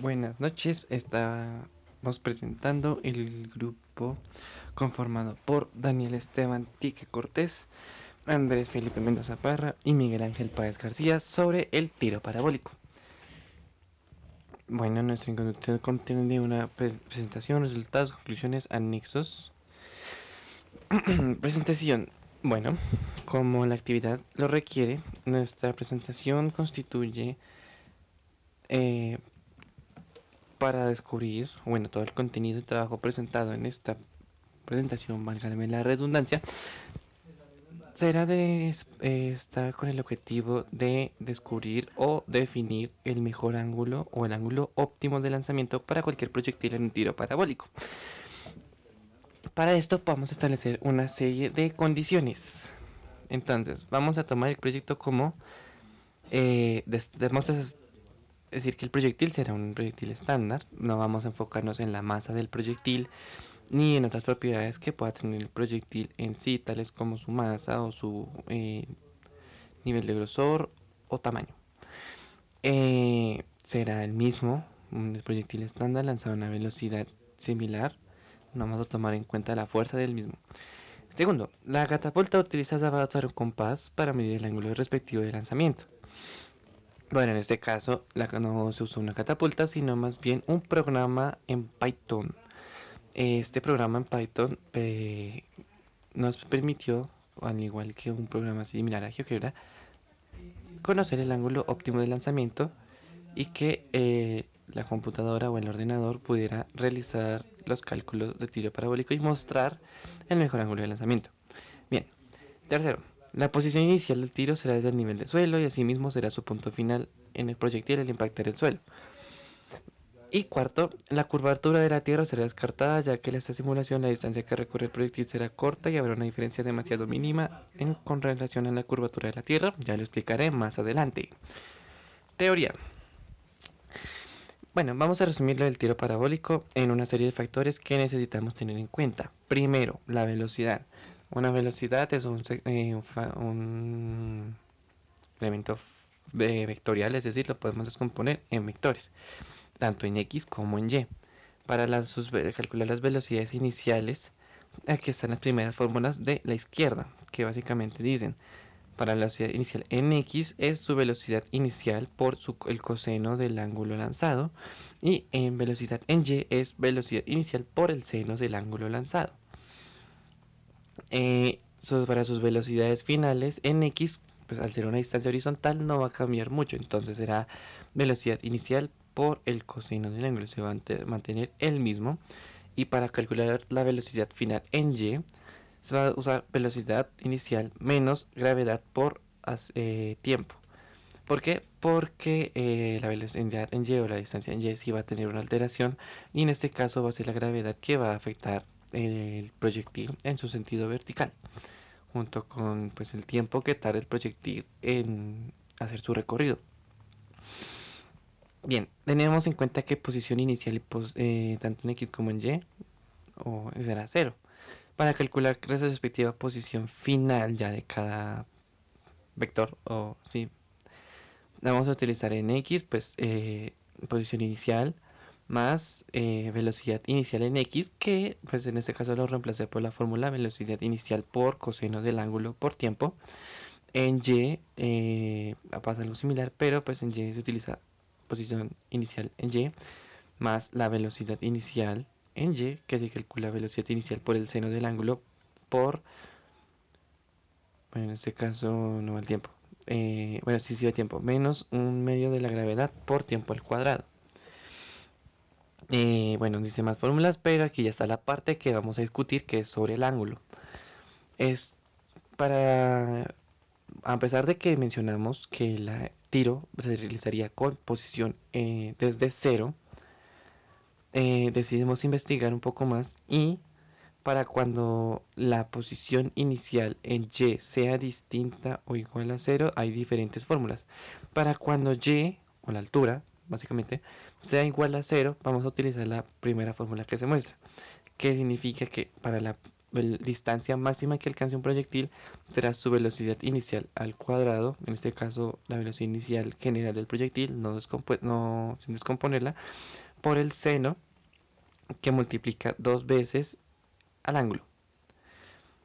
Buenas noches, estamos presentando el grupo conformado por Daniel Esteban Tique Cortés, Andrés Felipe Mendoza Parra y Miguel Ángel Páez García sobre el tiro parabólico. Bueno, nuestro introducción contiene una presentación, resultados, conclusiones, anexos. Presentación. Bueno, como la actividad lo requiere, nuestra presentación constituye eh, para descubrir, bueno, todo el contenido y trabajo presentado en esta presentación, válgame la redundancia, será está con el objetivo de descubrir o definir el mejor ángulo o el ángulo óptimo de lanzamiento para cualquier proyectil en un tiro parabólico. Para esto vamos a establecer una serie de condiciones. Entonces, vamos a tomar el proyecto como vamos a decir que el proyectil será un proyectil estándar. No vamos a enfocarnos en la masa del proyectil ni en otras propiedades que pueda tener el proyectil en sí, tales como su masa o su nivel de grosor o tamaño. Será el mismo, un proyectil estándar lanzado a una velocidad similar. No vamos a tomar en cuenta la fuerza del mismo. Segundo, la catapulta utiliza zapatos un compás para medir el ángulo respectivo de lanzamiento. Bueno, en este caso no se usa una catapulta, sino más bien un programa en Python. Este programa en Python nos permitió, al igual que un programa similar a GeoGebra, conocer el ángulo óptimo de lanzamiento y que la computadora o el ordenador pudiera realizar los cálculos de tiro parabólico y mostrar el mejor ángulo de lanzamiento. Bien, tercero, la posición inicial del tiro será desde el nivel del suelo y asimismo será su punto final en el proyectil al impactar el suelo. Y cuarto, la curvatura de la Tierra será descartada ya que en esta simulación la distancia que recorre el proyectil será corta y habrá una diferencia demasiado mínima con relación a la curvatura de la Tierra. Ya lo explicaré más adelante. Teoría. Bueno, vamos a resumir lo del tiro parabólico en una serie de factores que necesitamos tener en cuenta. Primero, la velocidad. Una velocidad es un elemento vectorial, es decir, lo podemos descomponer en vectores, tanto en X como en Y. Para calcular las velocidades iniciales, aquí están las primeras fórmulas de la izquierda, que básicamente dicen, para la velocidad inicial en X es su velocidad inicial por el coseno del ángulo lanzado, y en velocidad en Y es velocidad inicial por el seno del ángulo lanzado. Para sus velocidades finales en X, pues al ser una distancia horizontal no va a cambiar mucho, entonces será velocidad inicial por el coseno del ángulo, se va a mantener el mismo. Y para calcular la velocidad final en Y, se va a usar velocidad inicial menos gravedad por tiempo. ¿Por qué? Porque la velocidad en Y o la distancia en Y sí va a tener una alteración, y en este caso va a ser la gravedad que va a afectar el proyectil en su sentido vertical, junto con pues el tiempo que tarda el proyectil en hacer su recorrido. Bien, tenemos en cuenta que posición inicial tanto en X como en Y será cero. Para calcular la respectiva posición final ya de cada vector, o sí, la vamos a utilizar en X, pues posición inicial más velocidad inicial en X, que pues en este caso lo reemplacé por la fórmula velocidad inicial por coseno del ángulo por tiempo. En Y pasa algo similar, pero pues en Y se utiliza posición inicial en Y más la velocidad inicial en Y, que se calcula velocidad inicial por el seno del ángulo por, bueno, en este caso no va el tiempo, bueno, sí va el tiempo, menos un medio de la gravedad por tiempo al cuadrado. Bueno, dice más fórmulas, pero aquí ya está la parte que vamos a discutir, que es sobre el ángulo. Es para, a pesar de que mencionamos que el tiro se realizaría con posición desde cero, decidimos investigar un poco más, y para cuando la posición inicial en Y sea distinta o igual a cero, hay diferentes fórmulas. Para cuando Y, o la altura, básicamente, sea igual a cero, vamos a utilizar la primera fórmula que se muestra, que significa que para la distancia máxima que alcance un proyectil será su velocidad inicial al cuadrado, en este caso la velocidad inicial general del proyectil, sin descomponerla, por el seno que multiplica dos veces al ángulo,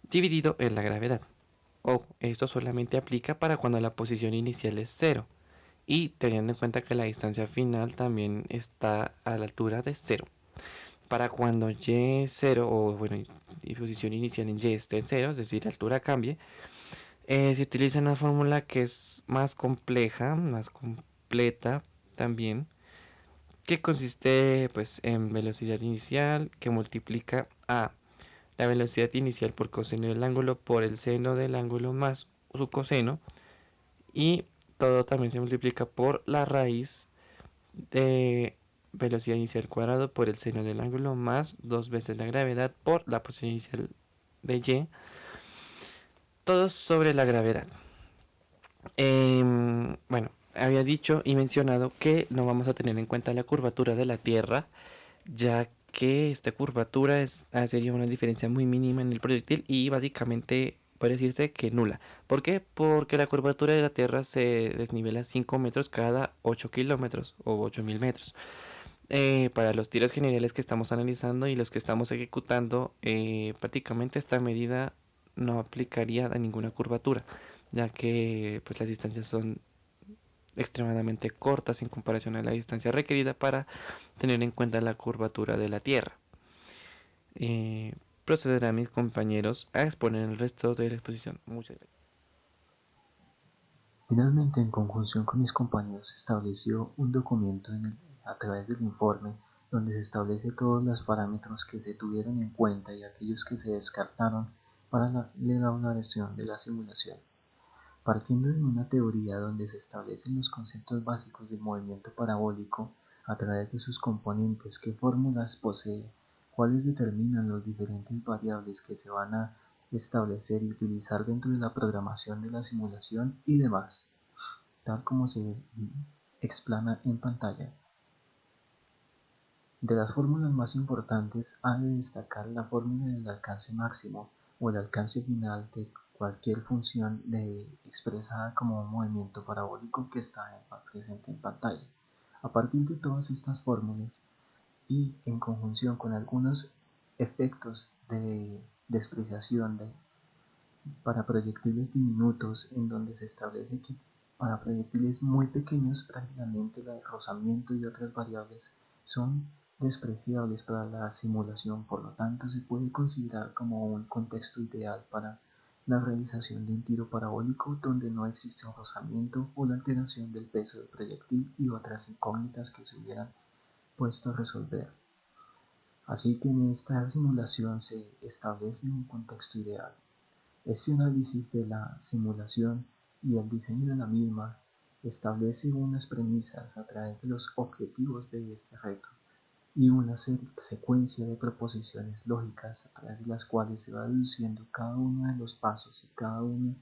dividido en la gravedad. Ojo, esto solamente aplica para cuando la posición inicial es cero y teniendo en cuenta que la distancia final también está a la altura de cero. Para cuando y es cero, o bueno, y posición inicial en y esté en cero, es decir, la altura cambie, se utiliza una fórmula que es más compleja, más completa también, que consiste pues en velocidad inicial que multiplica a la velocidad inicial por coseno del ángulo por el seno del ángulo más su coseno, y todo también se multiplica por la raíz de velocidad inicial cuadrado por el seno del ángulo más dos veces la gravedad por la posición inicial de y, todo sobre la gravedad. Bueno, había dicho y mencionado que no vamos a tener en cuenta la curvatura de la Tierra, ya que esta curvatura sería una diferencia muy mínima en el proyectil y básicamente puede decirse que nula. ¿Por qué? Porque la curvatura de la Tierra se desnivela 5 metros cada 8 kilómetros o 8000 metros. Para los tiros generales que estamos analizando y los que estamos ejecutando, prácticamente esta medida no aplicaría a ninguna curvatura, ya que pues las distancias son extremadamente cortas en comparación a la distancia requerida para tener en cuenta la curvatura de la Tierra. Eh, Procederán mis compañeros a exponer el resto de la exposición. Muchas gracias. Finalmente, en conjunción con mis compañeros, se estableció un documento a través del informe donde se establece todos los parámetros que se tuvieron en cuenta y aquellos que se descartaron para la elaboración de la simulación. Partiendo de una teoría donde se establecen los conceptos básicos del movimiento parabólico a través de sus componentes, qué fórmulas posee, cuáles determinan las diferentes variables que se van a establecer y utilizar dentro de la programación de la simulación y demás, tal como se explana en pantalla. De las fórmulas más importantes ha de destacar la fórmula del alcance máximo o el alcance final de cualquier función expresada como un movimiento parabólico que está presente en pantalla. A partir de todas estas fórmulas y en conjunción con algunos efectos de despreciación para proyectiles diminutos en donde se establece que para proyectiles muy pequeños prácticamente el rozamiento y otras variables son despreciables para la simulación, por lo tanto se puede considerar como un contexto ideal para la realización de un tiro parabólico donde no existe un rozamiento o la alteración del peso del proyectil y otras incógnitas que se hubieran puesto a resolver. Así que en esta simulación se establece un contexto ideal. Este análisis de la simulación y el diseño de la misma establece unas premisas a través de los objetivos de este reto y una secuencia de proposiciones lógicas a través de las cuales se va deduciendo cada uno de los pasos y cada uno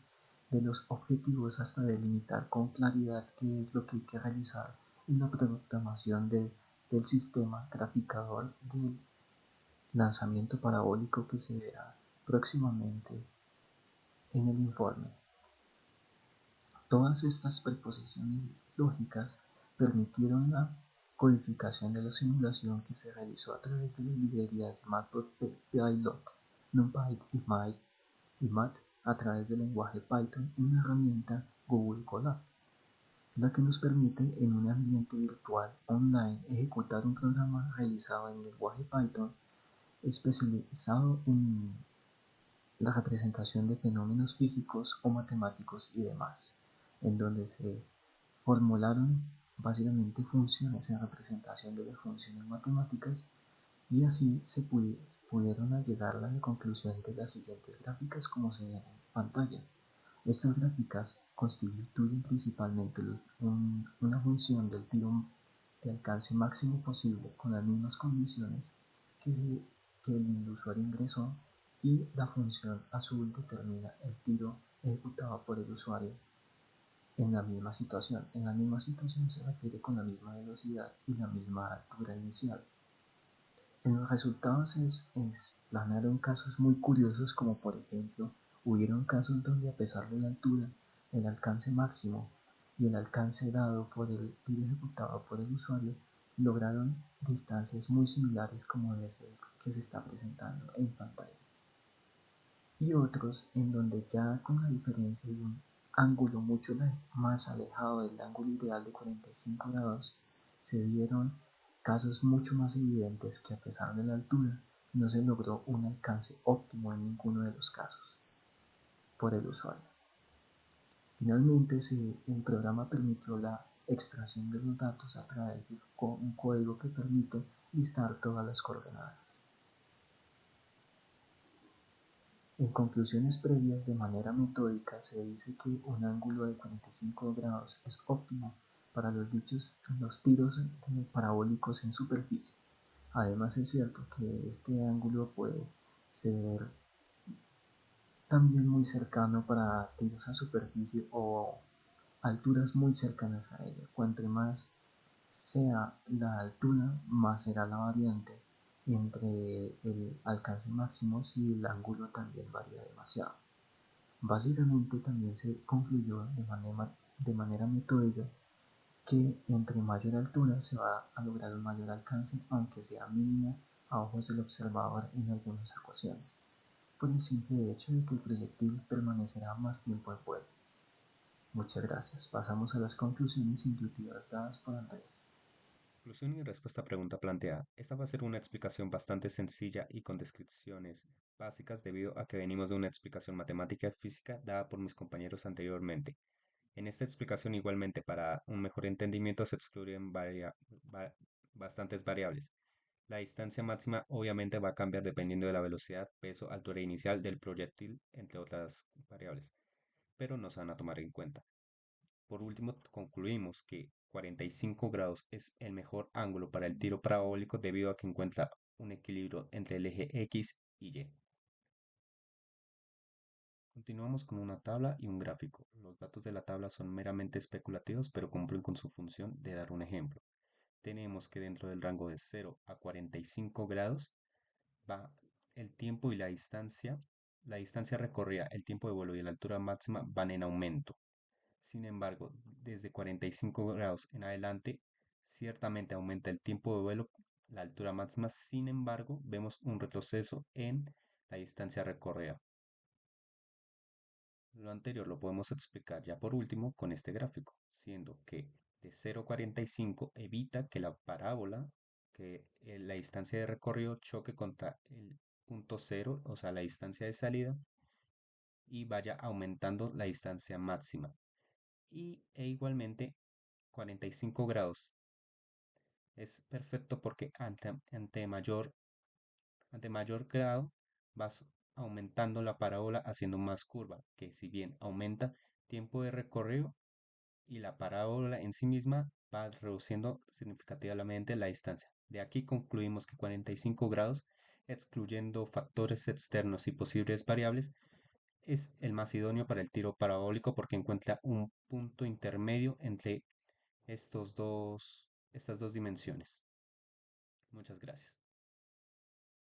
de los objetivos hasta delimitar con claridad qué es lo que hay que realizar en la programación del sistema graficador del lanzamiento parabólico que se verá próximamente en el informe. Todas estas preposiciones lógicas permitieron la codificación de la simulación que se realizó a través de las librerías Matplotlib, NumPy y Mat a través del lenguaje Python en la herramienta Google Colab, la que nos permite en un ambiente virtual online ejecutar un programa realizado en lenguaje Python especializado en la representación de fenómenos físicos o matemáticos y demás, en donde se formularon básicamente funciones en representación de las funciones matemáticas y así se pudieron llegar a la conclusión de las siguientes gráficas como se ven en pantalla. Estas gráficas constituyen principalmente una función del tiro de alcance máximo posible con las mismas condiciones que el usuario ingresó y la función azul determina el tiro ejecutado por el usuario en la misma situación. En la misma situación se refiere con la misma velocidad y la misma altura inicial. En los resultados explanaron casos muy curiosos como por ejemplo, hubieron casos donde a pesar de la altura, el alcance máximo y el alcance dado por el tiro ejecutado por el usuario lograron distancias muy similares como ese que se está presentando en pantalla. Y otros en donde ya con la diferencia de un ángulo mucho más alejado del ángulo ideal de 45 grados, se vieron casos mucho más evidentes que a pesar de la altura no se logró un alcance óptimo en ninguno de los casos por el usuario. Finalmente, el programa permitió la extracción de los datos a través de un código que permite listar todas las coordenadas. En conclusiones previas, de manera metódica, se dice que un ángulo de 45 grados es óptimo para los tiros parabólicos en superficie. Además, es cierto que este ángulo puede ser también muy cercano para tiros a superficie o alturas muy cercanas a ella. Cuanto más sea la altura, más será la variante entre el alcance máximo si el ángulo también varía demasiado. Básicamente también se concluyó de manera metódica que entre mayor altura se va a lograr un mayor alcance, aunque sea mínimo a ojos del observador en algunas ocasiones, por el simple hecho de que el proyectil permanecerá más tiempo en vuelo. Muchas gracias. Pasamos a las conclusiones intuitivas dadas por Andrés. Conclusión y respuesta a pregunta planteada. Esta va a ser una explicación bastante sencilla y con descripciones básicas debido a que venimos de una explicación matemática y física dada por mis compañeros anteriormente. En esta explicación igualmente para un mejor entendimiento se excluyen va- bastantes variables. La distancia máxima obviamente va a cambiar dependiendo de la velocidad, peso, altura inicial del proyectil, entre otras variables, pero no se van a tomar en cuenta. Por último, concluimos que 45 grados es el mejor ángulo para el tiro parabólico debido a que encuentra un equilibrio entre el eje X y Y. Continuamos con una tabla y un gráfico. Los datos de la tabla son meramente especulativos, pero cumplen con su función de dar un ejemplo. Tenemos que dentro del rango de 0 a 45 grados va el tiempo y la distancia recorrida, el tiempo de vuelo y la altura máxima van en aumento. Sin embargo, desde 45 grados en adelante, ciertamente aumenta el tiempo de vuelo, la altura máxima. Sin embargo, vemos un retroceso en la distancia recorrida. Lo anterior lo podemos explicar ya por último con este gráfico, siendo que de 0 a 45 evita que la parábola, que la distancia de recorrido choque contra el punto cero, o sea, la distancia de salida, y vaya aumentando la distancia máxima. E igualmente 45 grados es perfecto porque ante mayor grado vas aumentando la parábola haciendo más curva, que si bien aumenta tiempo de recorrido y la parábola en sí misma va reduciendo significativamente la distancia. De aquí concluimos que 45 grados, excluyendo factores externos y posibles variables, es el más idóneo para el tiro parabólico porque encuentra un punto intermedio entre estas dos dimensiones. Muchas gracias.